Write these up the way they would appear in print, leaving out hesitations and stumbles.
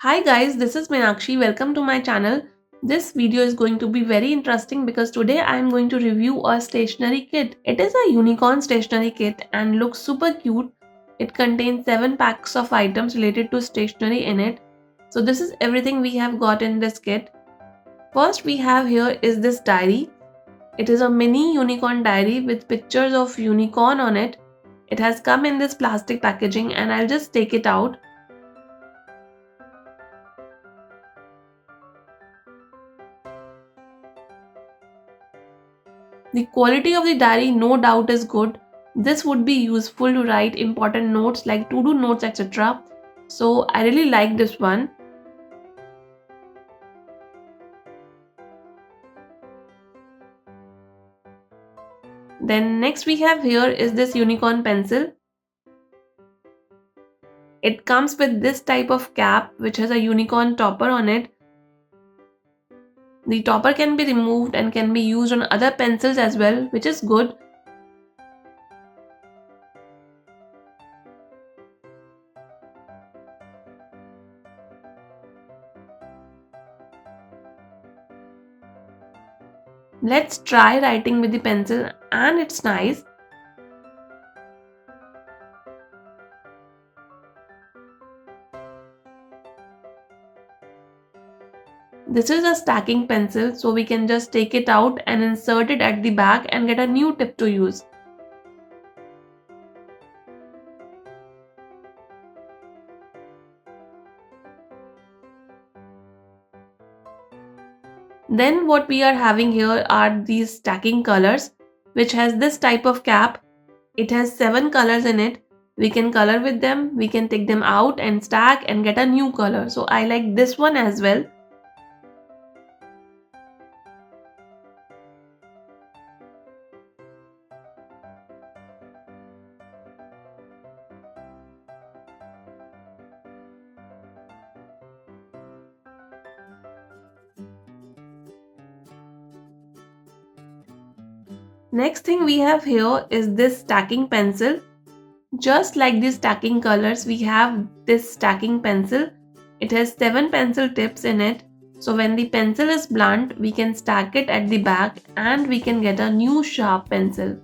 Hi guys, this is Meenakshi. Welcome to my channel. This video is going to be very interesting because today I am going to review a stationery kit. It is a unicorn stationery kit and looks super cute. It contains 7 packs of items related to stationery in it. So this is everything we have got in this kit. First we have here is this diary. It is a mini unicorn diary with pictures of unicorn on it. It has come in this plastic packaging and I'll just take it out. The quality of the diary no doubt is good. This would be useful to write important notes like to-do notes, etc. So I really like this one. Then next we have here is this unicorn pencil. It comes with this type of cap which has a unicorn topper on it. The topper can be removed and can be used on other pencils as well, which is good. Let's try writing with the pencil and it's nice. This is a stacking pencil, so we can just take it out and insert it at the back and get a new tip to use. Then what we are having here are these stacking colors, which has this type of cap. It has 7 colors in it. We can color with them, we can take them out and stack and get a new color. So I like this one as well. Next thing we have here is this stacking pencil. Just like these stacking colors, we have this stacking pencil. It has 7 pencil tips in it. So when the pencil is blunt, we can stack it at the back and we can get a new sharp pencil.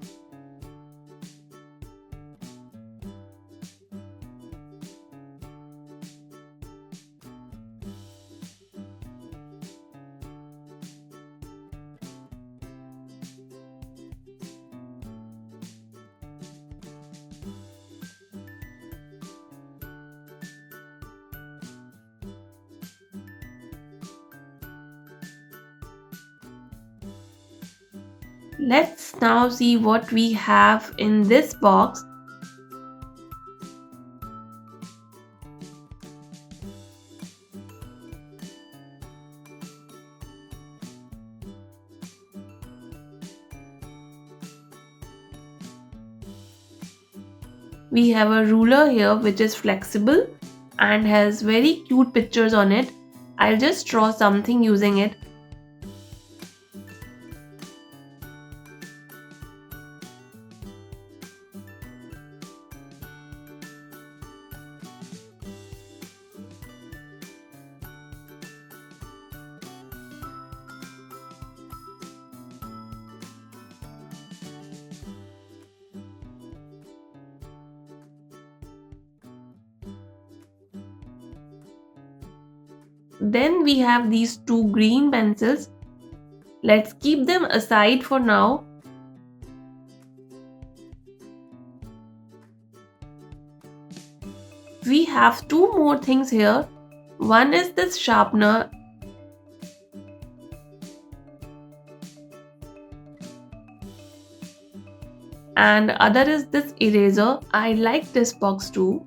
Let's now see what we have in this box. We have a ruler here which is flexible and has very cute pictures on it. I'll just draw something using it. Then we have these 2 green pencils. Let's keep them aside for now. We have 2 more things here. One is this sharpener and other is this eraser. I like this box too.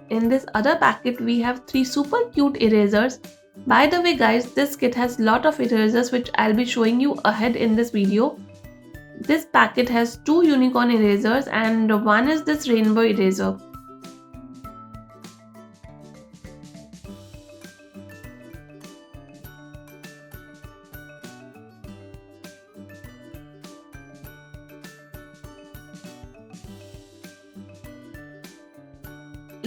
In this other packet we have 3 super cute erasers. By the way guys, this kit has lot of erasers which I'll be showing you ahead in this video. This packet has 2 unicorn erasers and one is this rainbow eraser.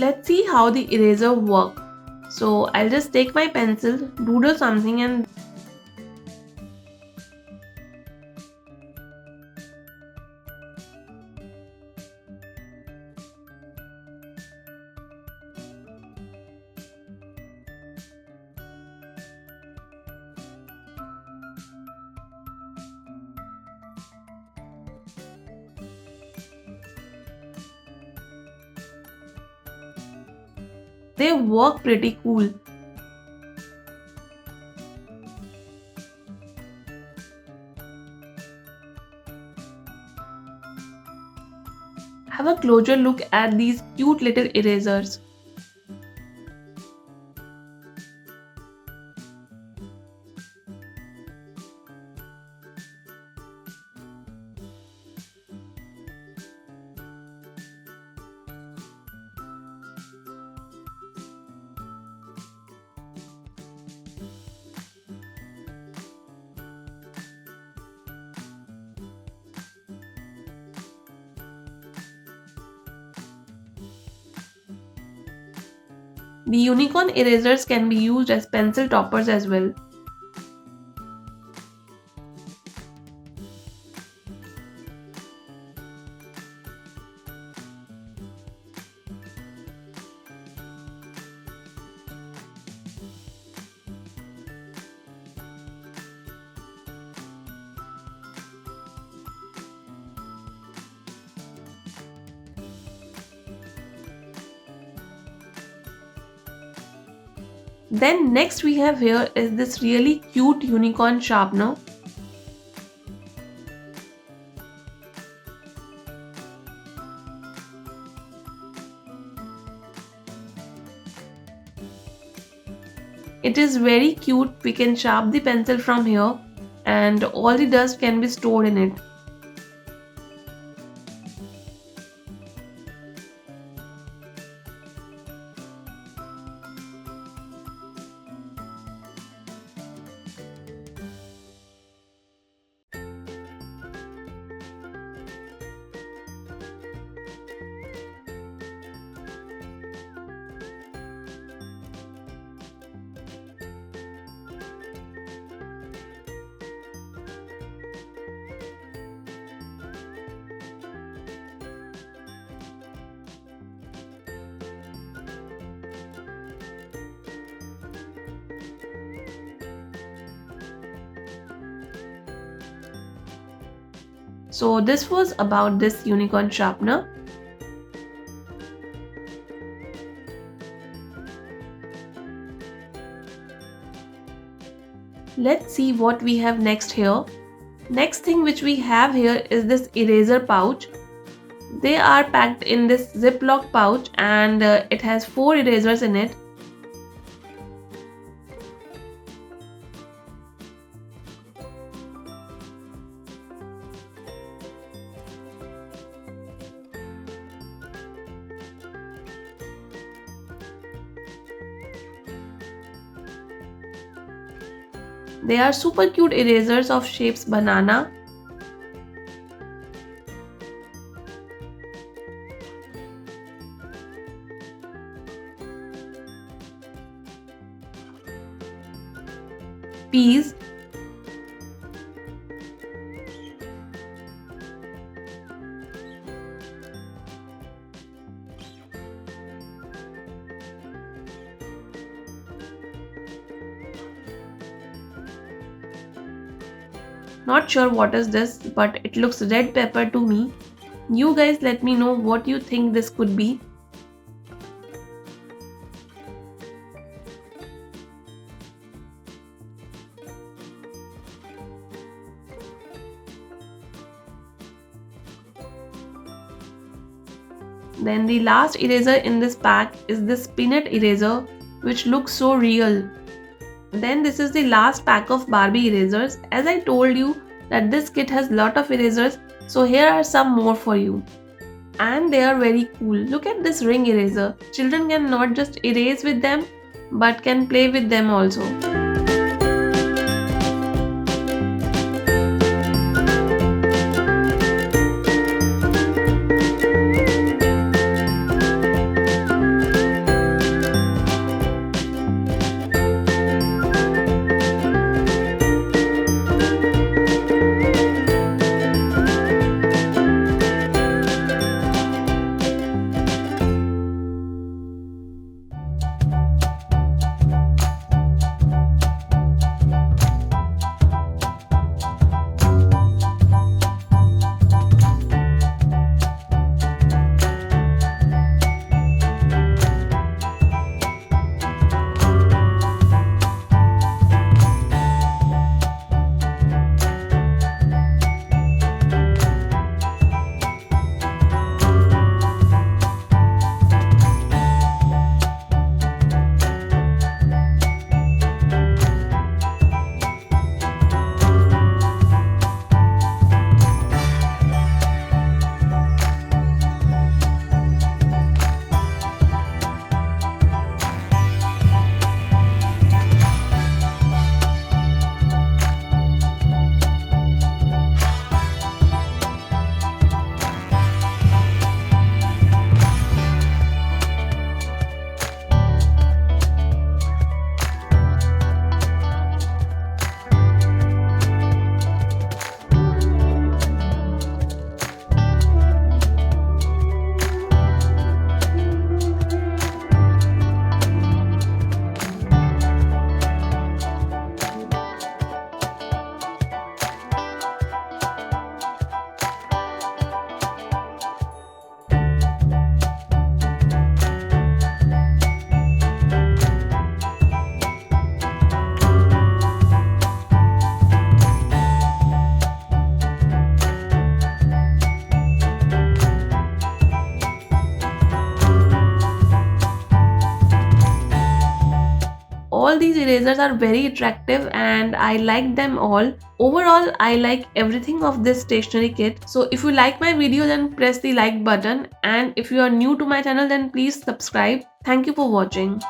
Let's see how the eraser work. So I'll just take my pencil, doodle something, and they work pretty cool. Have a closer look at these cute little erasers. The unicorn erasers can be used as pencil toppers as well. Then next we have here is this really cute unicorn sharpener. It is very cute. We can sharpen the pencil from here and all the dust can be stored in it. So this was about this unicorn sharpener. Let's see what we have next here. Next thing which we have here is this eraser pouch. They are packed in this Ziploc pouch and it has 4 erasers in it. They are super cute erasers of shapes banana. Peas. Not sure what is this, but it looks red pepper to me. You guys let me know what you think this could be. Then the last eraser in this pack is this peanut eraser, which looks so real. Then this is the last pack of Barbie erasers. As I told you that this kit has lot of erasers, so here are some more for you. And they are very cool. Look at this ring eraser. Children can not just erase with them but can play with them also. all these erasers are very attractive and I like them all. Overall, I like everything of this stationery kit. So if you like my video, then press the like button, and if you are new to my channel, then please subscribe. Thank you for watching.